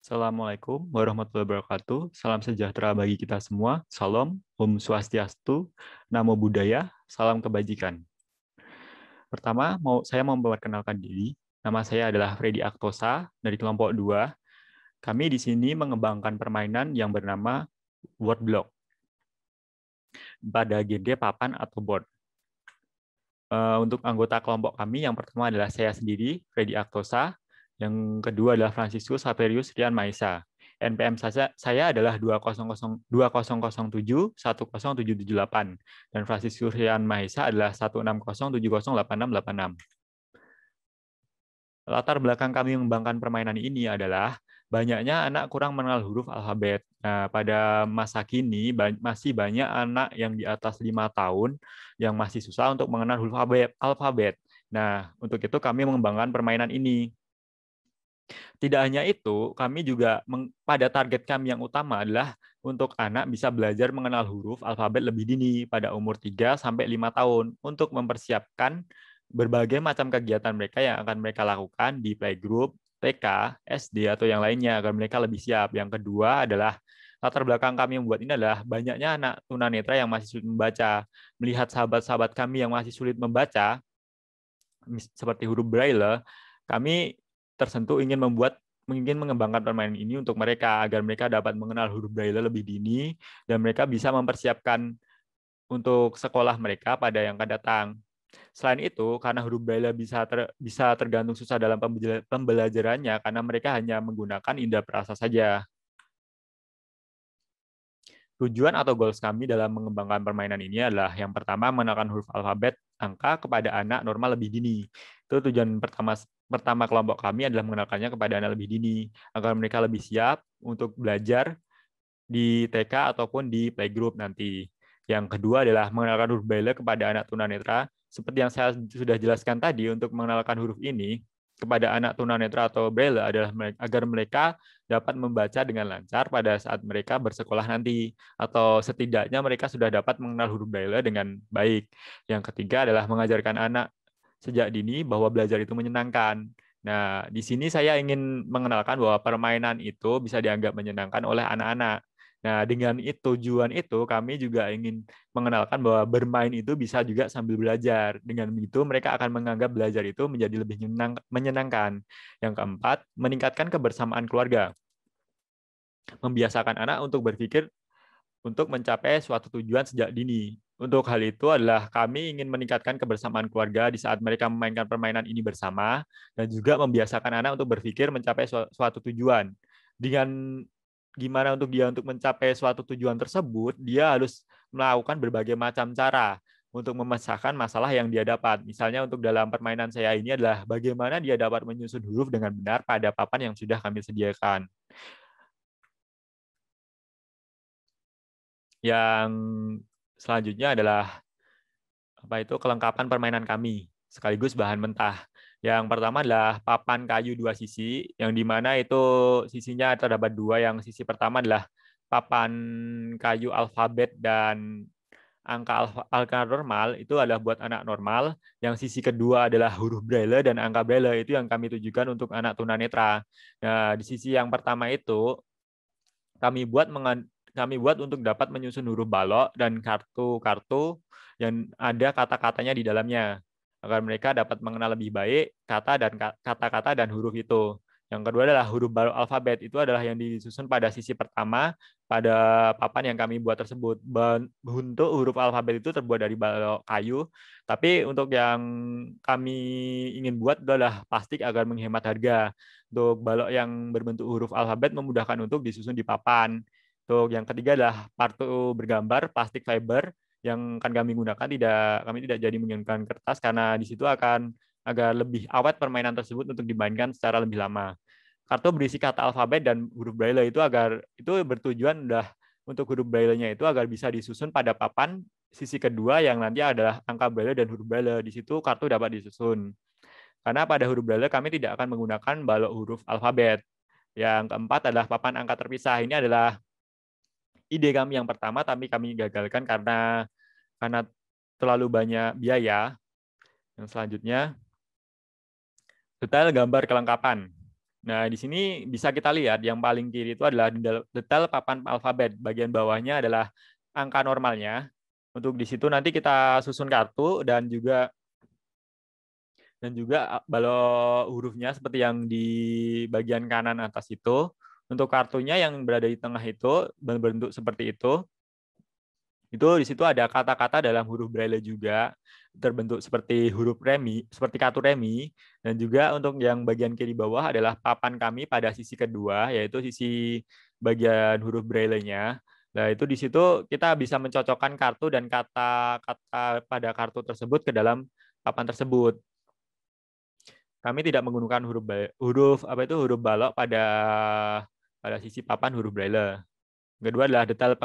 Assalamualaikum warahmatullahi wabarakatuh. Salam sejahtera bagi kita semua. Salam, Om Swastiastu, Namo Buddhaya, salam kebajikan. Pertama, saya mau memperkenalkan diri. Nama saya adalah Freddy Aktosa dari kelompok 2. Kami di sini mengembangkan permainan yang bernama Word Block pada game papan atau board. Untuk anggota kelompok kami, yang pertama adalah saya sendiri, Freddy Aktosa. Yang kedua adalah Franciscus Saverius Rian Maesa. NPM saya adalah 2007-10778 dan Franciscus Rian Maesa adalah 160708686. Latar belakang kami mengembangkan permainan ini adalah banyaknya anak kurang mengenal huruf alfabet. Nah, pada masa kini masih banyak anak yang di atas 5 tahun yang masih susah untuk mengenal huruf alfabet. Nah, untuk itu kami mengembangkan permainan ini. Tidak hanya itu, kami juga pada target kami yang utama adalah untuk anak bisa belajar mengenal huruf alfabet lebih dini pada umur 3 sampai 5 tahun untuk mempersiapkan berbagai macam kegiatan mereka yang akan mereka lakukan di playgroup, TK, SD, atau yang lainnya agar mereka lebih siap. Yang kedua adalah latar belakang kami membuat ini adalah banyaknya anak tunanetra yang masih sulit membaca. Melihat sahabat-sahabat kami yang masih sulit membaca, seperti huruf Braille, kami tersentuh ingin mengembangkan permainan ini untuk mereka agar mereka dapat mengenal huruf Braille lebih dini dan mereka bisa mempersiapkan untuk sekolah mereka pada yang akan datang. Selain itu, karena huruf Braille bisa tergantung susah dalam pembelajarannya karena mereka hanya menggunakan indera perasa saja. Tujuan atau goals kami dalam mengembangkan permainan ini adalah yang pertama mengenalkan huruf alfabet angka kepada anak normal lebih dini. Itu tujuan pertama kelompok kami adalah mengenalkannya kepada anak lebih dini agar mereka lebih siap untuk belajar di TK ataupun di playgroup nanti. Yang kedua adalah mengenalkan huruf Braille kepada anak tunanetra. Seperti yang saya sudah jelaskan tadi, untuk mengenalkan huruf ini kepada anak tunanetra atau Braille adalah agar mereka dapat membaca dengan lancar pada saat mereka bersekolah nanti, atau setidaknya mereka sudah dapat mengenal huruf Braille dengan baik. Yang ketiga adalah mengajarkan anak sejak dini bahwa belajar itu menyenangkan. Nah, di sini saya ingin mengenalkan bahwa permainan itu bisa dianggap menyenangkan oleh anak-anak. Nah, dengan tujuan itu kami juga ingin mengenalkan bahwa bermain itu bisa juga sambil belajar. Dengan begitu mereka akan menganggap belajar itu menjadi lebih menyenangkan. Yang keempat, meningkatkan kebersamaan keluarga. Membiasakan anak untuk berpikir untuk mencapai suatu tujuan sejak dini. Untuk hal itu adalah kami ingin meningkatkan kebersamaan keluarga di saat mereka memainkan permainan ini bersama dan juga membiasakan anak untuk berpikir mencapai suatu tujuan. Dengan gimana untuk dia untuk mencapai suatu tujuan tersebut, dia harus melakukan berbagai macam cara untuk memecahkan masalah yang dia dapat. Misalnya untuk dalam permainan saya ini adalah bagaimana dia dapat menyusun huruf dengan benar pada papan yang sudah kami sediakan. Yang selanjutnya adalah kelengkapan permainan kami sekaligus bahan mentah. Yang pertama adalah papan kayu dua sisi, yang dimana itu sisinya terdapat dua. Yang sisi pertama adalah papan kayu alfabet dan angka normal, itu adalah buat anak normal. Yang sisi kedua adalah huruf Braille dan angka Braille, itu yang kami tujukan untuk anak tunanetra. Nah, di sisi yang pertama itu kami buat untuk dapat menyusun huruf balok dan kartu-kartu yang ada kata-katanya di dalamnya agar mereka dapat mengenal lebih baik kata-kata dan huruf itu. Yang kedua adalah huruf balok alfabet, itu adalah yang disusun pada sisi pertama pada papan yang kami buat tersebut. Untuk huruf alfabet itu terbuat dari balok kayu, tapi untuk yang kami ingin buat adalah plastik agar menghemat harga. Untuk balok yang berbentuk huruf alfabet memudahkan untuk disusun di papan. Untuk yang ketiga adalah kartu bergambar plastik fiber yang akan kami gunakan, kami tidak jadi menggunakan kertas karena di situ akan agar lebih awet permainan tersebut untuk dimainkan secara lebih lama. Kartu berisi kata alfabet dan huruf braille itu bertujuan untuk huruf braille-nya itu agar bisa disusun pada papan sisi kedua yang nanti adalah angka braille dan huruf braille. Di situ kartu dapat disusun. Karena pada huruf Braille kami tidak akan menggunakan balok huruf alfabet. Yang keempat adalah papan angka terpisah. Ini adalah ide kami yang pertama, tapi kami gagalkan karena terlalu banyak biaya. Yang selanjutnya, detail gambar kelengkapan. Nah, di sini bisa kita lihat yang paling kiri itu adalah detail papan alfabet. Bagian bawahnya adalah angka normalnya. Untuk di situ nanti kita susun kartu dan juga balok hurufnya seperti yang di bagian kanan atas itu. Untuk kartunya yang berada di tengah itu berbentuk seperti itu di situ ada kata-kata dalam huruf braille juga terbentuk seperti huruf remi, seperti kartu remi, dan juga untuk yang bagian kiri bawah adalah papan kami pada sisi kedua, yaitu sisi bagian huruf braille-nya. Nah, itu di situ kita bisa mencocokkan kartu dan kata-kata pada kartu tersebut ke dalam papan tersebut. Kami tidak menggunakan huruf balok pada sisi papan huruf braille. Kedua adalah detail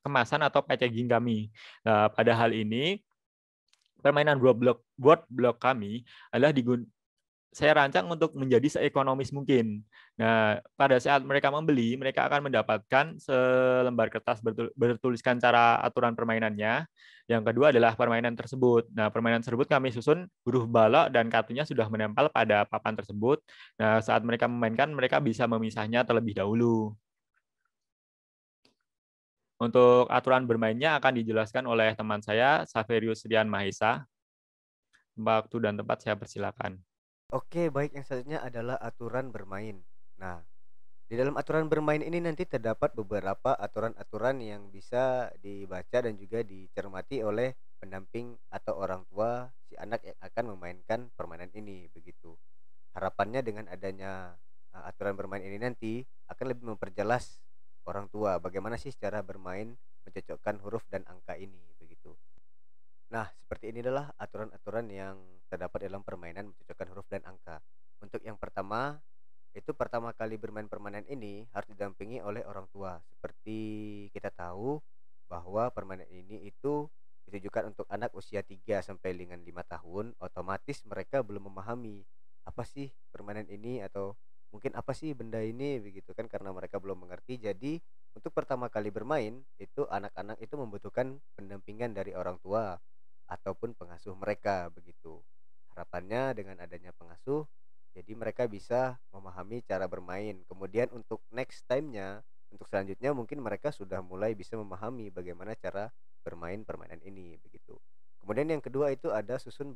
kemasan atau packaging kami. Nah, pada hal ini permainan board block kami adalah saya rancang untuk menjadi seekonomis mungkin. Nah, pada saat mereka membeli, mereka akan mendapatkan selembar kertas bertuliskan cara aturan permainannya. Yang kedua adalah permainan tersebut. Nah, permainan tersebut kami susun huruf balok dan kartunya sudah menempel pada papan tersebut. Nah, saat mereka memainkan, mereka bisa memisahnya terlebih dahulu. Untuk aturan bermainnya akan dijelaskan oleh teman saya, Saverius Rian Mahesa. Waktu dan tempat saya persilakan. Oke, baik, yang selanjutnya adalah aturan bermain. Nah, di dalam aturan bermain ini nanti terdapat beberapa aturan-aturan yang bisa dibaca dan juga dicermati oleh pendamping atau orang tua si anak yang akan memainkan permainan ini begitu. Harapannya dengan adanya aturan bermain ini nanti akan lebih memperjelas orang tua bagaimana sih cara bermain mencocokkan huruf dan angka ini begitu. Nah, seperti ini adalah aturan-aturan yang terdapat dalam permainan mencocokkan huruf dan angka. Untuk yang pertama, itu pertama kali bermain permainan ini harus didampingi oleh orang tua. Seperti kita tahu bahwa permainan ini itu ditujukan untuk anak usia 3 sampai dengan 5 tahun, otomatis mereka belum memahami apa sih permainan ini atau mungkin apa sih benda ini begitu kan, karena mereka belum mengerti. Jadi, untuk pertama kali bermain itu anak-anak itu membutuhkan pendampingan dari orang tua ataupun pengasuh mereka begitu. Harapannya dengan adanya pengasuh jadi mereka bisa memahami cara bermain. Kemudian untuk next time-nya, untuk selanjutnya mungkin mereka sudah mulai bisa memahami bagaimana cara bermain permainan ini begitu. Kemudian yang kedua itu ada susun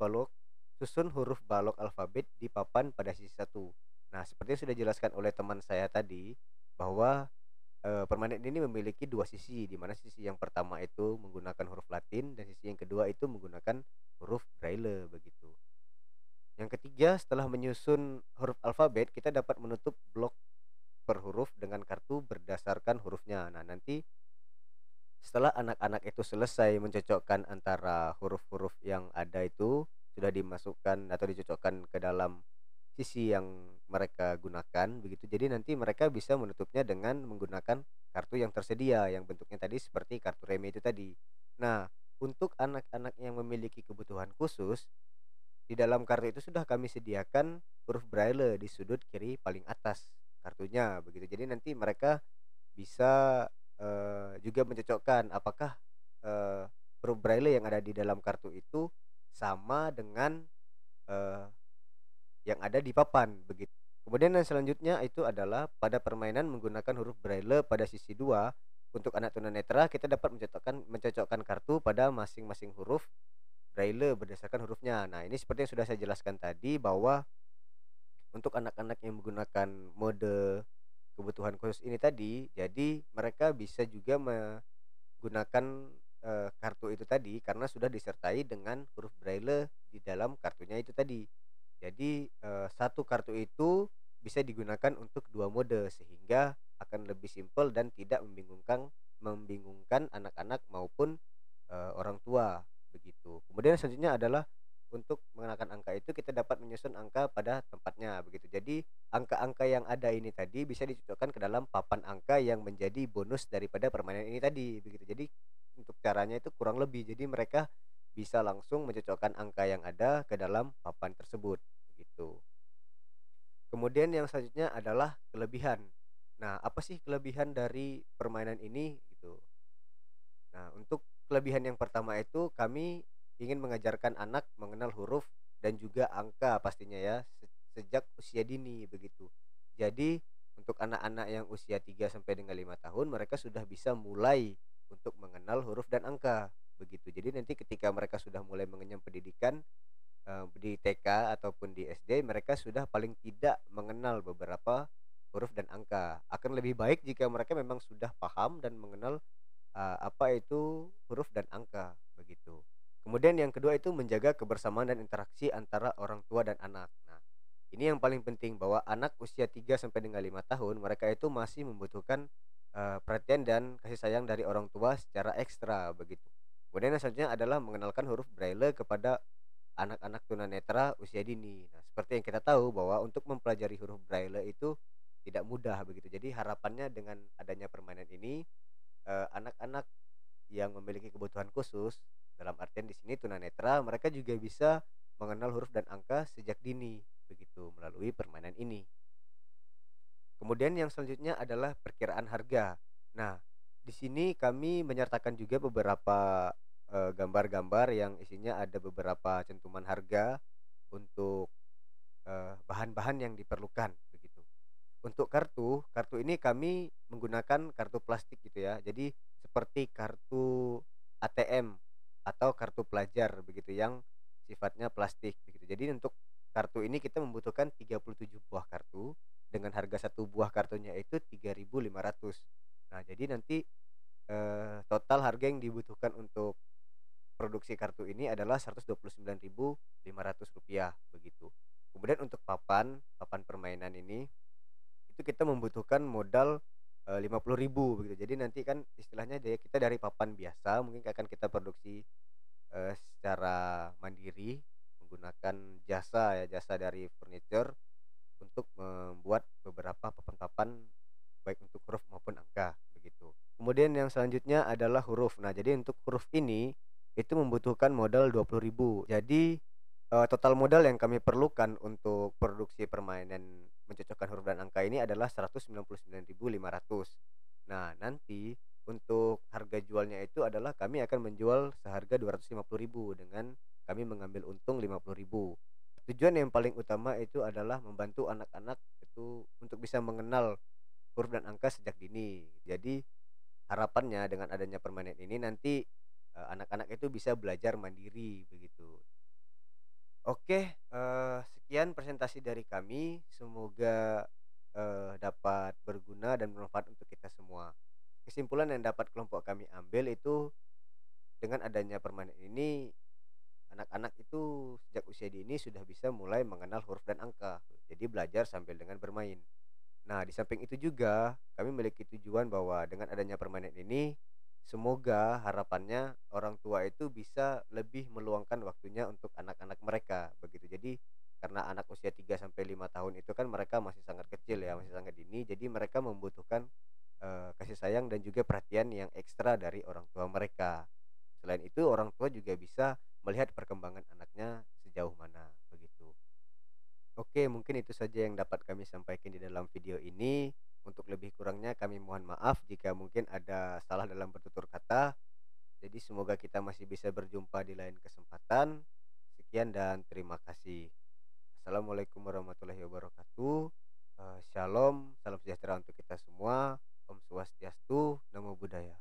huruf balok alfabet di papan pada sisi satu. Nah, seperti yang sudah dijelaskan oleh teman saya tadi bahwa permainan ini memiliki dua sisi, di mana sisi yang pertama itu menggunakan huruf Latin dan sisi yang kedua itu menggunakan huruf Braille begitu. Yang ketiga, setelah menyusun huruf alfabet, kita dapat menutup blok per huruf dengan kartu berdasarkan hurufnya. Nah, nanti setelah anak-anak itu selesai mencocokkan antara huruf-huruf yang ada itu sudah dimasukkan atau dicocokkan ke dalam sisi yang mereka gunakan begitu. Jadi nanti mereka bisa menutupnya dengan menggunakan kartu yang tersedia yang bentuknya tadi seperti kartu remi itu tadi. Nah, untuk anak-anak yang memiliki kebutuhan khusus, di dalam kartu itu sudah kami sediakan huruf braille di sudut kiri paling atas kartunya begitu. Jadi nanti mereka bisa juga mencocokkan apakah huruf braille yang ada di dalam kartu itu sama dengan eh, yang ada di papan begitu. Kemudian yang selanjutnya itu adalah pada permainan menggunakan huruf braille pada sisi 2. Untuk anak tunanetra kita dapat mencocokkan kartu pada masing-masing huruf braille berdasarkan hurufnya. Nah, ini seperti yang sudah saya jelaskan tadi bahwa untuk anak-anak yang menggunakan mode kebutuhan khusus ini tadi, jadi mereka bisa juga menggunakan kartu itu tadi karena sudah disertai dengan huruf braille di dalam kartunya itu tadi. Jadi satu kartu itu bisa digunakan untuk dua mode sehingga akan lebih simpel dan tidak membingungkan anak-anak maupun orang tua begitu. Kemudian selanjutnya adalah untuk mengenakan angka itu kita dapat menyusun angka pada tempatnya begitu. Jadi angka-angka yang ada ini tadi bisa dicocokkan ke dalam papan angka yang menjadi bonus daripada permainan ini tadi begitu. Jadi untuk caranya itu kurang lebih. Jadi mereka bisa langsung mencocokkan angka yang ada ke dalam papan tersebut begitu. Kemudian yang selanjutnya adalah kelebihan. Nah, apa sih kelebihan dari permainan ini gitu? Nah, untuk kelebihan yang pertama itu kami ingin mengajarkan anak mengenal huruf dan juga angka pastinya ya sejak usia dini begitu. Jadi untuk anak-anak yang usia 3 sampai dengan 5 tahun mereka sudah bisa mulai untuk mengenal huruf dan angka, begitu. Jadi nanti ketika mereka sudah mulai mengenyam pendidikan, di TK ataupun di SD mereka sudah paling tidak mengenal beberapa huruf dan angka. Akan lebih baik jika mereka memang sudah paham dan mengenal, apa itu huruf dan angka, begitu. Kemudian yang kedua itu menjaga kebersamaan dan interaksi antara orang tua dan anak. Nah, ini yang paling penting bahwa anak usia 3 sampai dengan 5 tahun mereka itu masih membutuhkan, perhatian dan kasih sayang dari orang tua secara ekstra, begitu. Kemudian yang selanjutnya adalah mengenalkan huruf Braille kepada anak-anak tunanetra usia dini. Nah, seperti yang kita tahu bahwa untuk mempelajari huruf Braille itu tidak mudah, begitu. Jadi harapannya dengan adanya permainan ini, anak-anak yang memiliki kebutuhan khusus, dalam artian di sini tunanetra, mereka juga bisa mengenal huruf dan angka sejak dini, begitu, melalui permainan ini. Kemudian yang selanjutnya adalah perkiraan harga. Nah, di sini kami menyertakan juga beberapa, gambar-gambar yang isinya ada beberapa cantuman harga untuk, bahan-bahan yang diperlukan, begitu. Untuk kartu, kartu ini kami menggunakan kartu plastik gitu ya. Jadi seperti kartu ATM atau kartu pelajar begitu yang sifatnya plastik begitu. Jadi untuk kartu ini kita membutuhkan 37 buah kartu dengan harga satu buah kartunya itu 3.500. Nah, jadi nanti total harga yang dibutuhkan untuk produksi kartu ini adalah Rp129.500 begitu. Kemudian untuk papan, papan permainan ini itu kita membutuhkan modal, 50.000 begitu. Jadi nanti kan istilahnya kita dari papan biasa mungkin akan kita produksi, secara mandiri menggunakan jasa ya, jasa dari furniture untuk membuat beberapa papan-papan baik untuk huruf maupun angka, begitu. Kemudian yang selanjutnya adalah huruf. Nah, jadi untuk huruf ini itu membutuhkan modal 20.000. Jadi, total modal yang kami perlukan untuk produksi permainan mencocokkan huruf dan angka ini adalah 199.500. Nah, nanti untuk harga jualnya itu adalah kami akan menjual seharga 250.000 dengan kami mengambil untung 50.000. Tujuan yang paling utama itu adalah membantu anak-anak itu untuk bisa mengenal huruf dan angka sejak dini. Jadi harapannya dengan adanya permainan ini nanti, anak-anak itu bisa belajar mandiri begitu. Oke, sekian presentasi dari kami, semoga, dapat berguna dan bermanfaat untuk kita semua. Kesimpulan yang dapat kelompok kami ambil itu dengan adanya permainan ini, anak-anak itu sejak usia dini sudah bisa mulai mengenal huruf dan angka. Jadi belajar sambil dengan bermain. Nah, di samping itu juga kami memiliki tujuan bahwa dengan adanya permainan ini, semoga harapannya orang tua itu bisa lebih meluangkan waktunya untuk anak-anak mereka, begitu. Jadi karena anak usia 3 sampai 5 tahun itu kan mereka masih sangat kecil ya, masih sangat dini, jadi mereka membutuhkan, kasih sayang dan juga perhatian yang ekstra dari orang tua mereka. Selain itu, orang tua juga bisa melihat perkembangan anaknya sejauh mana, begitu. Oke, mungkin itu saja yang dapat kami sampaikan di dalam video ini. Untuk lebih kurangnya kami mohon maaf jika mungkin ada salah dalam bertutur kata. Jadi semoga kita masih bisa berjumpa di lain kesempatan. Sekian dan terima kasih. Assalamualaikum warahmatullahi wabarakatuh. Shalom, salam sejahtera untuk kita semua. Om Swastiastu, Namo Buddhaya.